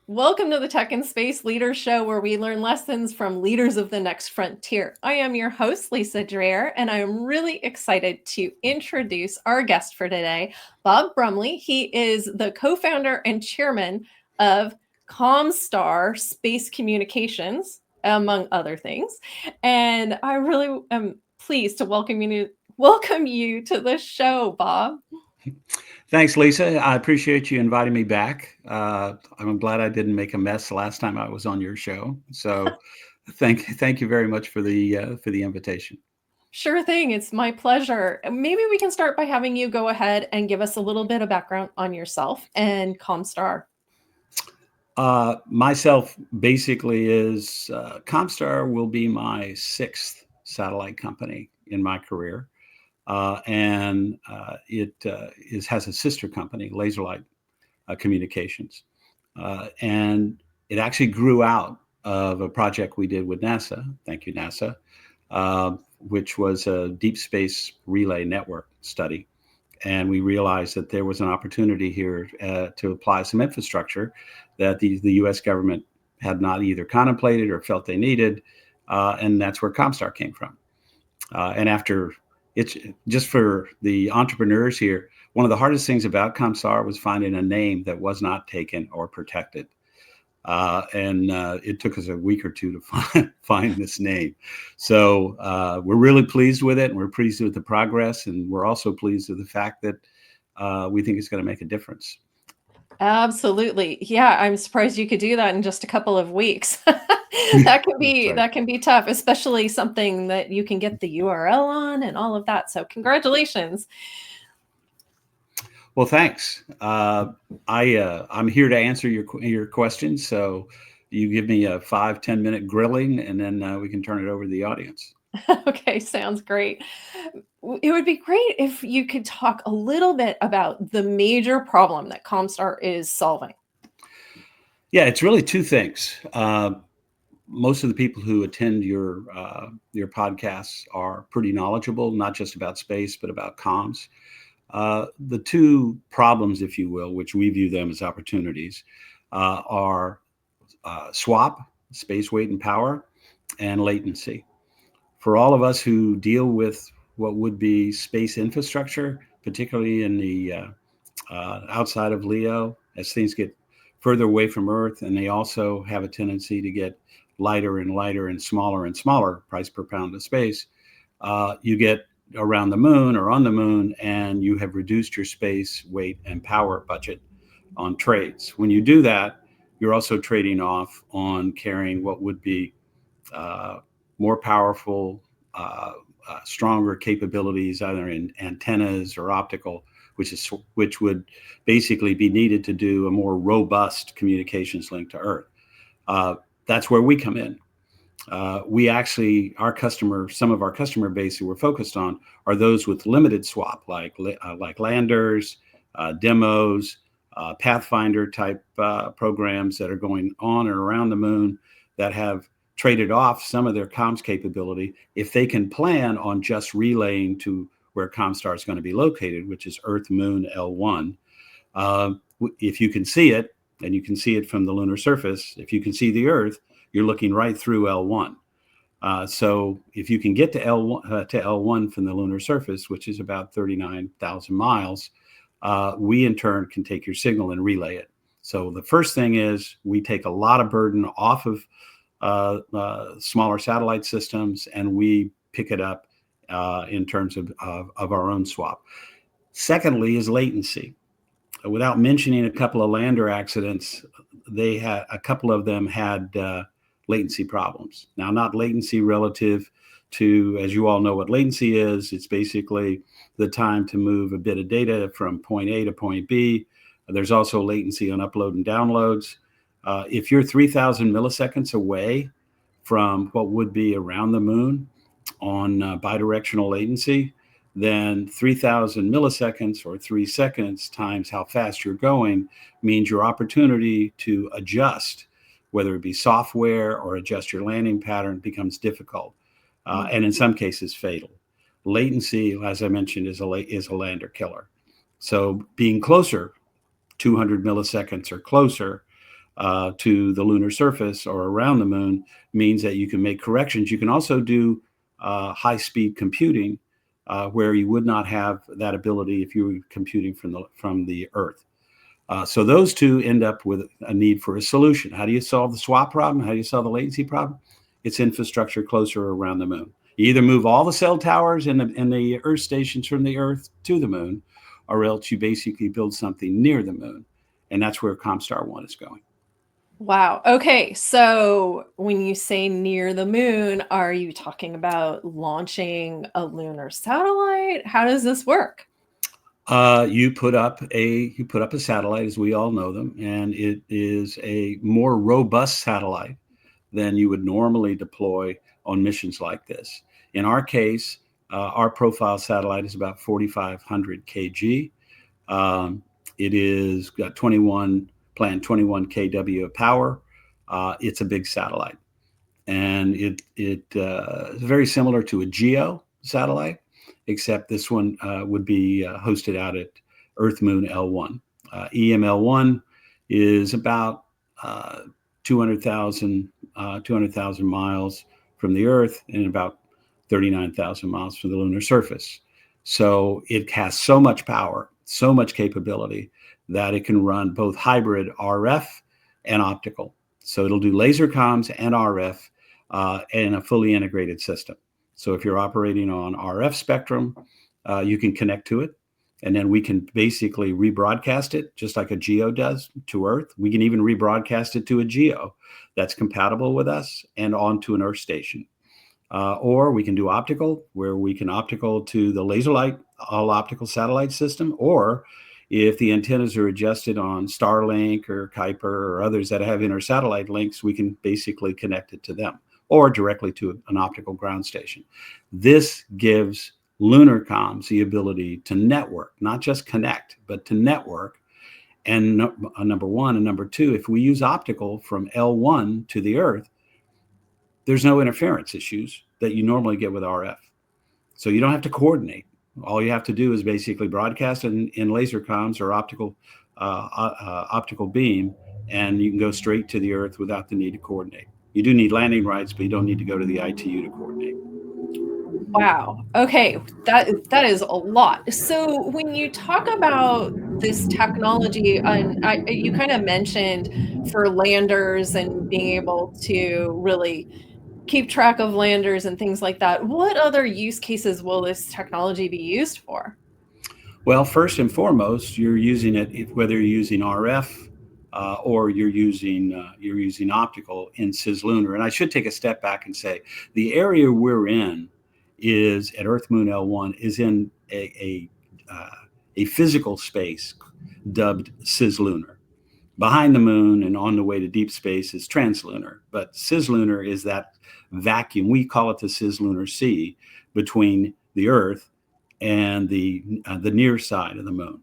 Welcome to the Tech and Space Leaders Show, where we learn lessons from leaders of the next frontier. I am your host, Lisa Dreher, and I am really excited to introduce our guest for today, Bob Brumley. He is the co-founder and chairman of CommStar Space Communications, among other things. And I really am pleased to welcome you to the show, Bob. Thanks, Lisa. I appreciate you inviting me back. I'm glad I didn't make a mess last time I was on your show. So, thank you very much for the invitation. Sure thing. It's my pleasure. Maybe we can start by having you go ahead and give us a little bit of background on yourself and CommStar. Myself basically is CommStar will be my sixth satellite company in my career, and it has a sister company, Laser Communications, and it actually grew out of a project we did with NASA. Thank you, NASA, uh, which was a deep space relay network study. And we realized that there was an opportunity here to apply some infrastructure that the U.S. government had not either contemplated or felt they needed, and that's where CommStar came from. And after it's just for the entrepreneurs here, one of the hardest things about CommStar was finding a name that was not taken or protected. And it took us a week or two to find this name. So we're really pleased with it, and we're pleased with the progress, and we're also pleased with the fact that we think it's going to make a difference. Absolutely. Yeah, I'm surprised you could do that in just a couple of weeks. That can That's be right. that can be tough, especially something that you can get the URL on and all of that. So congratulations. Well, thanks. I'm here to answer your questions. So you give me a 5-10 minute grilling, and then we can turn it over to the audience. Okay, sounds great. It would be great if you could talk a little bit about the major problem that CommStar is solving. Yeah, it's really two things. Most of the people who attend your podcasts are pretty knowledgeable, not just about space, but about comms. The two problems, if you will, which we view them as opportunities, are swap, space, weight, and power, and latency. For all of us who deal with what would be space infrastructure, particularly in the outside of LEO, as things get further away from Earth, and they also have a tendency to get lighter and lighter and smaller price per pound of space, you get around the moon or on the moon, and you have reduced your space, weight, and power budget on trades. When you do that, you're also trading off on carrying what would be uh, more powerful, stronger capabilities, either in antennas or optical, which would basically be needed to do a more robust communications link to Earth. Uh, that's where we come in. We actually, some of our customer base who we're focused on are those with limited swap, like landers, demos, Pathfinder type programs that are going on and around the moon that have traded off some of their comms capability if they can plan on just relaying to where CommStar is going to be located, which is Earth Moon L1. Uh, if you can see it, and you can see it from the lunar surface, if you can see the Earth, you're looking right through L1. So if you can get to L1 from the lunar surface, which is about 39,000 miles, we in turn can take your signal and relay it. So the first thing is we take a lot of burden off of smaller satellite systems, and we pick it up in terms of our own swap. Secondly is latency. Without mentioning a couple of lander accidents, they had a couple of them had latency problems. Now, not latency relative to, as you all know what latency is, it's basically the time to move a bit of data from point A to point B. There's also latency on upload and downloads. If you're 3,000 milliseconds away from what would be around the moon on bidirectional latency, then 3,000 milliseconds or 3 seconds times how fast you're going means your opportunity to adjust, whether it be software or adjust your landing pattern, becomes difficult, and in some cases fatal. Latency, as I mentioned, is a lander killer. So being closer, 200 milliseconds or closer, to the lunar surface or around the moon means that you can make corrections. You can also do high-speed computing where you would not have that ability if you were computing from the Earth. So those two end up with a need for a solution. How do you solve the swap problem? How do you solve the latency problem? It's infrastructure closer around the moon. You either move all the cell towers and the Earth stations from the Earth to the moon, or else you basically build something near the moon. And that's where CommStar 1 is going. Wow. Okay. So when you say near the moon, are you talking about launching a lunar satellite? How does this work? You put up a satellite, as we all know them, and it is a more robust satellite than you would normally deploy on missions like this. In our case, our profile satellite is about 4,500 kg. It is got 21 kW of power. It's a big satellite, and it is very similar to a GEO satellite, except this one would be hosted out at Earth Moon L1. EML1 is about 200,000 miles from the Earth and about 39,000 miles from the lunar surface. So it has so much power, so much capability that it can run both hybrid RF and optical. So it'll do laser comms and RF in a fully integrated system. So if you're operating on RF spectrum, you can connect to it, and then we can basically rebroadcast it just like a GEO does to Earth. We can even rebroadcast it to a GEO that's compatible with us and onto an Earth station. Or we can do optical, where we can optical to the laser light all optical satellite system, or if the antennas are adjusted on Starlink or Kuiper or others that have inter-satellite links, we can basically connect it to them or directly to an optical ground station. This gives lunar comms the ability to network, not just connect, but to network. And number one, and number two, if we use optical from L1 to the Earth, there's no interference issues that you normally get with RF. So you don't have to coordinate. All you have to do is basically broadcast in laser comms or optical beam, and you can go straight to the Earth without the need to coordinate. You do need landing rights, but you don't need to go to the ITU to coordinate. Wow. Okay, that is a lot. So when you talk about this technology, and you kind of mentioned for landers and being able to really keep track of landers and things like that, what other use cases will this technology be used for? Well, first and foremost, you're using it whether you're using RF or you're using optical in cislunar. And I should take a step back and say the area we're in is at Earth Moon L1 is in a physical space dubbed cislunar. Behind the moon and on the way to deep space is translunar, but cislunar is that vacuum. We call it the cislunar sea between the Earth and the near side of the moon.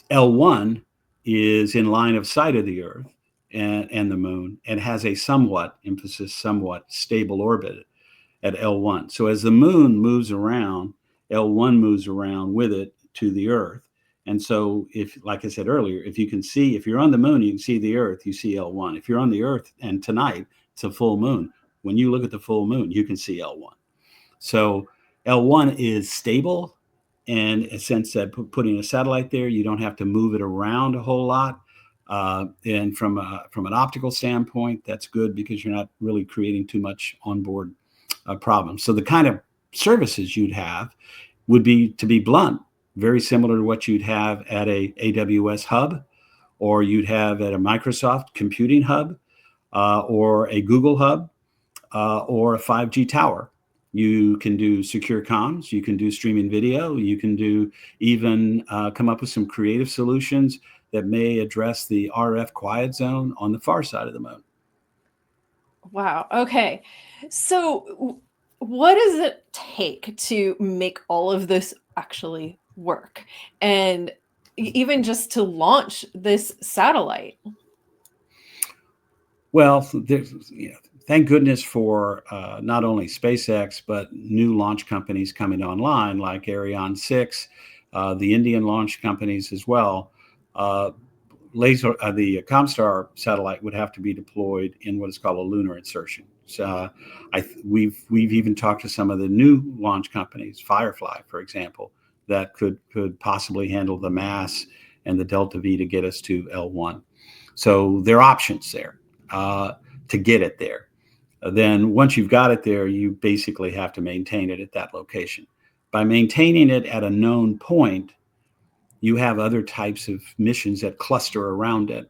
L1 is in line of sight of the Earth and the moon, and has a somewhat stable orbit at L1. So as the moon moves around, L1 moves around with it to the Earth. And so if, like I said earlier, if you're on the moon, you can see the Earth, you see L1. If you're on the Earth, and tonight it's a full moon, when you look at the full moon, you can see L1. So L1 is stable, in a sense that putting a satellite there, you don't have to move it around a whole lot. And from an optical standpoint, that's good because you're not really creating too much onboard problems. So the kind of services you'd have would be, to be blunt, very similar to what you'd have at a AWS hub, or you'd have at a Microsoft computing hub, or a Google hub, or a 5G tower. You can do secure comms, you can do streaming video, you can do even come up with some creative solutions that may address the RF quiet zone on the far side of the moon. Wow. Okay. So what does it take to make all of this actually work? And even just to launch this satellite? Well, thank goodness for not only SpaceX, but new launch companies coming online like Ariane 6, the Indian launch companies as well. the CommStar satellite would have to be deployed in what is called a lunar insertion. So we've even talked to some of the new launch companies, Firefly, for example, that could possibly handle the mass and the delta V to get us to L1. So there are options there to get it there. Then once you've got it there, you basically have to maintain it at that location. By maintaining it at a known point, you have other types of missions that cluster around it.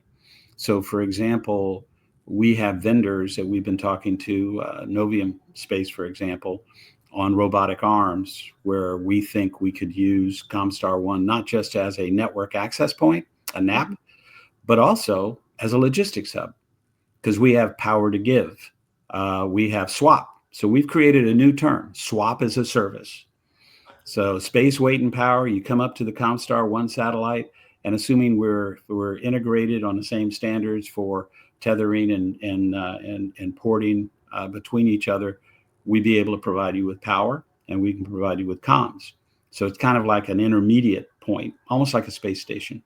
So, for example, we have vendors that we've been talking to, Novium Space, for example, on robotic arms, where we think we could use CommStar One not just as a network access point, a NAP, but also as a logistics hub, because we have power to give. We have swap. So we've created a new term, swap as a service. So space, weight, and power, you come up to the CommStar One satellite, and assuming we're integrated on the same standards for tethering and porting between each other, we'd be able to provide you with power, and we can provide you with comms. So it's kind of like an intermediate point, almost like a space station.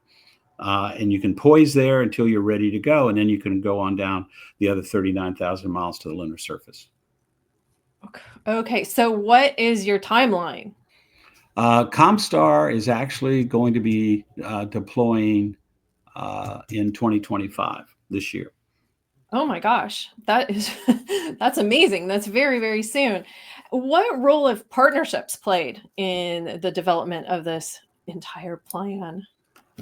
And you can poise there until you're ready to go, and then you can go on down the other 39,000 miles to the lunar surface. Okay, so what is your timeline? CommStar is actually going to be deploying in 2025, this year. Oh my gosh, that is that's amazing. That's very, very soon. What role have partnerships played in the development of this entire plan?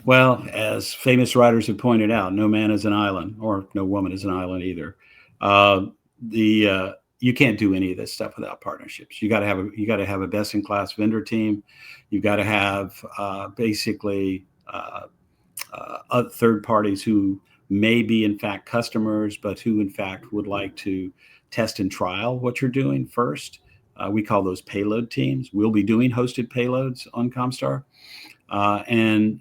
Well, as famous writers have pointed out, no man is an island, or no woman is an island either. You can't do any of this stuff without partnerships. You got to have a best in class vendor team. You've got to have basically third parties who may be in fact customers, but who in fact would like to test and trial what you're doing first. We call those payload teams. We'll be doing hosted payloads on CommStar. And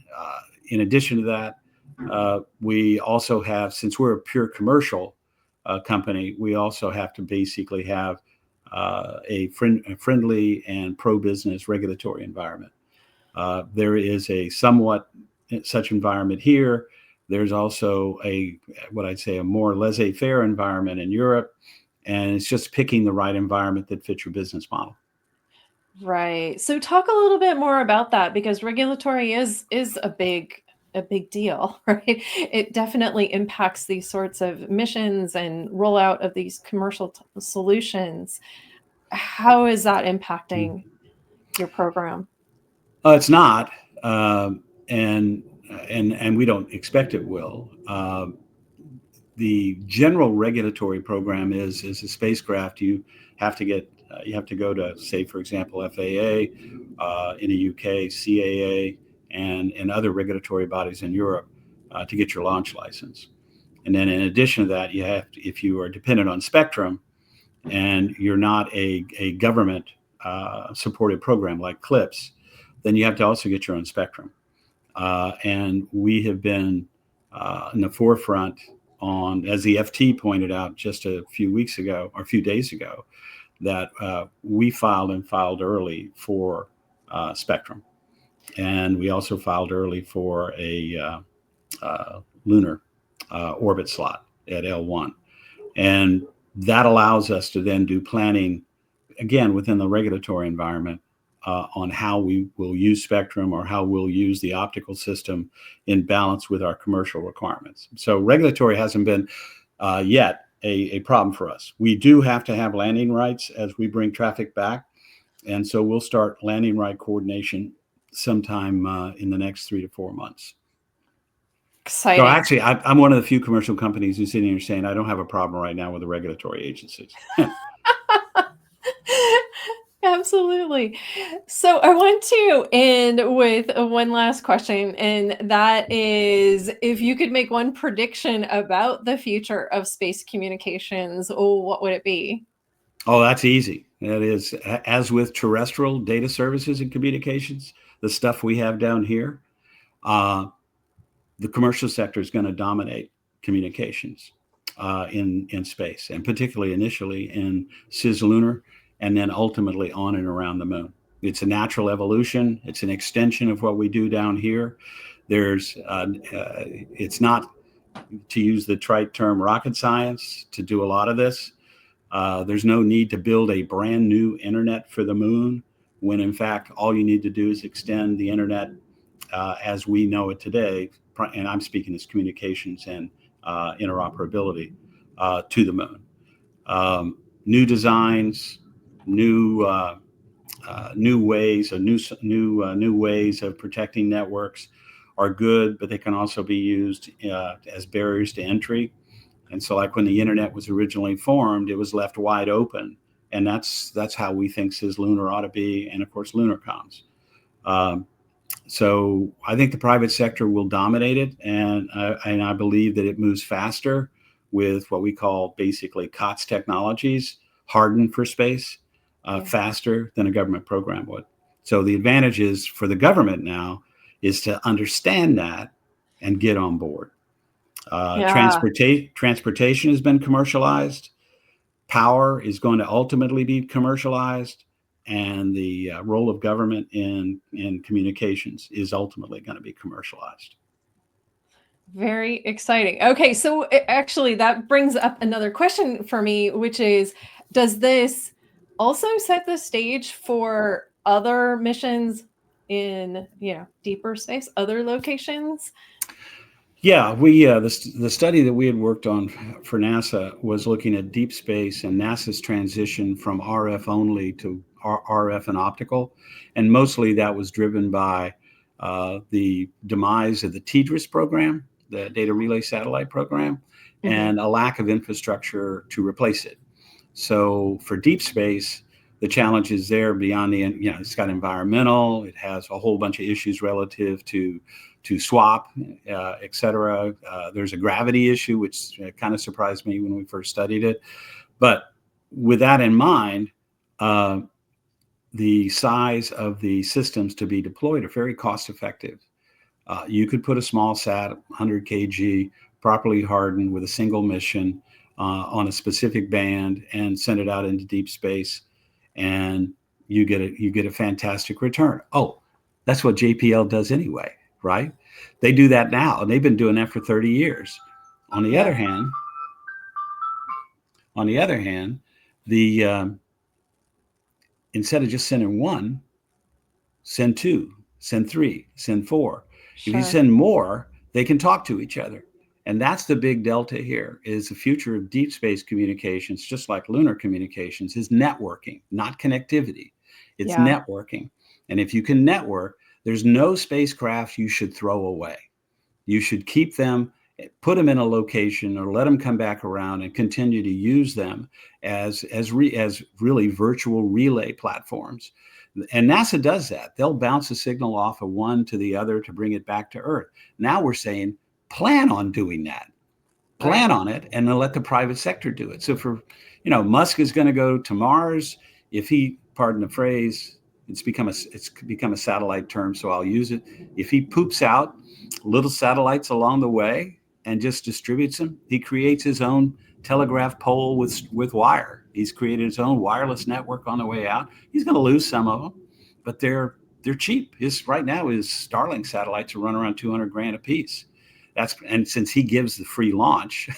in addition to that, we also have, since we're a pure commercial company, we also have to basically have a friendly and pro-business regulatory environment. There is a somewhat such environment here. There's also what I'd say a more laissez-faire environment in Europe, and it's just picking the right environment that fits your business model. Right. So talk a little bit more about that, because regulatory is a big deal, right? It definitely impacts these sorts of missions and rollout of these commercial solutions. How is that impacting your program? It's not, and we don't expect it will. The general regulatory program is a spacecraft. You have to go to, say, for example, FAA in the UK, CAA, and other regulatory bodies in Europe to get your launch license. And then in addition to that, you have to, if you are dependent on spectrum and you're not a government supported program like CLIPS, then you have to also get your own spectrum. And we have been in the forefront on, as the FT pointed out just a few weeks ago, or a few days ago, that we filed early for spectrum. And we also filed early for a lunar orbit slot at L1. And that allows us to then do planning, again, within the regulatory environment on how we will use spectrum or how we'll use the optical system in balance with our commercial requirements. So regulatory hasn't been yet a problem for us. We do have to have landing rights as we bring traffic back. And so we'll start landing right coordination sometime in the next 3 to 4 months. Exciting. So actually, I'm one of the few commercial companies who's sitting here saying I don't have a problem right now with the regulatory agencies. Absolutely. So I want to end with one last question, and that is, if you could make one prediction about the future of space communications, what would it be? Oh, that's easy. That is, as with terrestrial data services and communications, the stuff we have down here, the commercial sector is going to dominate communications in space, and particularly initially in cislunar, and then ultimately on and around the moon. It's a natural evolution. It's an extension of what we do down here. It's not, to use the trite term, rocket science to do a lot of this. There's no need to build a brand new internet for the moon, when in fact all you need to do is extend the internet as we know it today, and I'm speaking as communications and interoperability, to the moon. New designs, new ways, or new ways of protecting networks are good, but they can also be used as barriers to entry. And so, like when the internet was originally formed, it was left wide open, and that's how we think cislunar ought to be, and of course, lunar comms. So I think the private sector will dominate it, and I believe that it moves faster with what we call basically COTS technologies, hardened for space, faster than a government program would. So the advantage is for the government now is to understand that and get on board. Transportation has been commercialized. Power is going to ultimately be commercialized, and the role of government in communications is ultimately going to be commercialized. Very exciting. Okay, so actually that brings up another question for me, which is, does this also set the stage for other missions in, deeper space, other locations? Yeah, the study that we had worked on for NASA was looking at deep space and NASA's transition from RF only to RF and optical, and mostly that was driven by the demise of the TDRS program, the Data Relay Satellite program, and a lack of infrastructure to replace it. So for deep space, the challenge is there beyond it's got environmental, it has a whole bunch of issues relative to swap, et cetera. There's a gravity issue, which kind of surprised me when we first studied it. But with that in mind, the size of the systems to be deployed are very cost effective. You could put a small sat, 100 kg, properly hardened with a single mission on a specific band and send it out into deep space, and you get a fantastic return. Oh, that's what JPL does anyway, right? They do that now, and they've been doing that for 30 years. On the other hand, instead of just sending one, send two, send three, send four. Sure. If you send more, they can talk to each other. And that's the big delta here, is the future of deep space communications, just like lunar communications, is networking, not connectivity. It's networking. And if you can network, there's no spacecraft you should throw away. You should keep them, put them in a location, or let them come back around and continue to use them as really virtual relay platforms. And NASA does that. They'll bounce a signal off of one to the other to bring it back to Earth. Now we're saying, plan on doing that. Plan on it, and then let the private sector do it. So for, Musk is going to go to Mars. If he, pardon the phrase, it's become a satellite term, so I'll use it. If he poops out little satellites along the way and just distributes them, he creates his own telegraph pole with wire. He's created his own wireless network on the way out. He's going to lose some of them, but they're cheap. Right now his Starlink satellites are running around $200,000 a piece. And since he gives the free launch,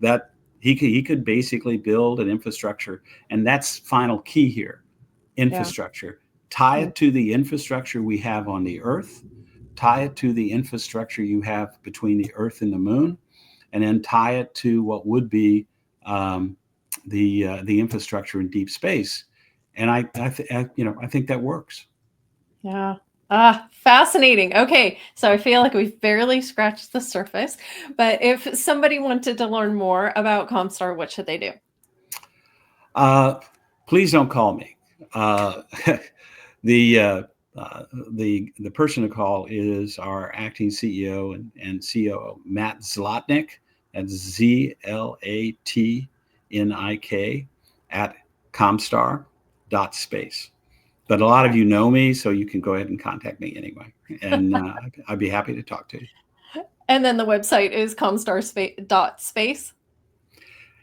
that he could basically build an infrastructure, and that's final key here. Infrastructure. Tie it to the infrastructure we have on the Earth, tie it to the infrastructure you have between the Earth and the Moon, and then tie it to what would be the infrastructure in deep space. And I think that works. Yeah. Fascinating. Okay, so I feel like we've barely scratched the surface, but if somebody wanted to learn more about CommStar, what should they do? Please don't call me. The person to call is our acting CEO and COO, Matt Zlotnick. That's ZLATNIK at CommStar.space. But a lot of you know me, so you can go ahead and contact me anyway, and I'd be happy to talk to you. And then the website is CommStar.space.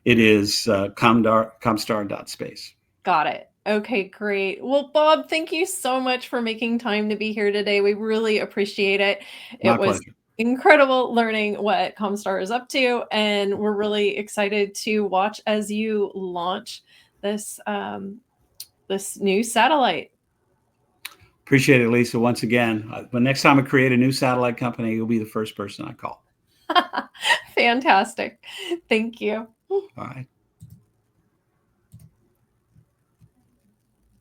It is CommStar.space. Got it. Okay, great. Well, Bob, thank you so much for making time to be here today. We really appreciate it. My It was pleasure. incredible learning what CommStar is up to, and we're really excited to watch as you launch this this new satellite. Appreciate it, Lisa. Once again, but next time I create a new satellite company, you'll be the first person I call. Fantastic. Thank you. All right.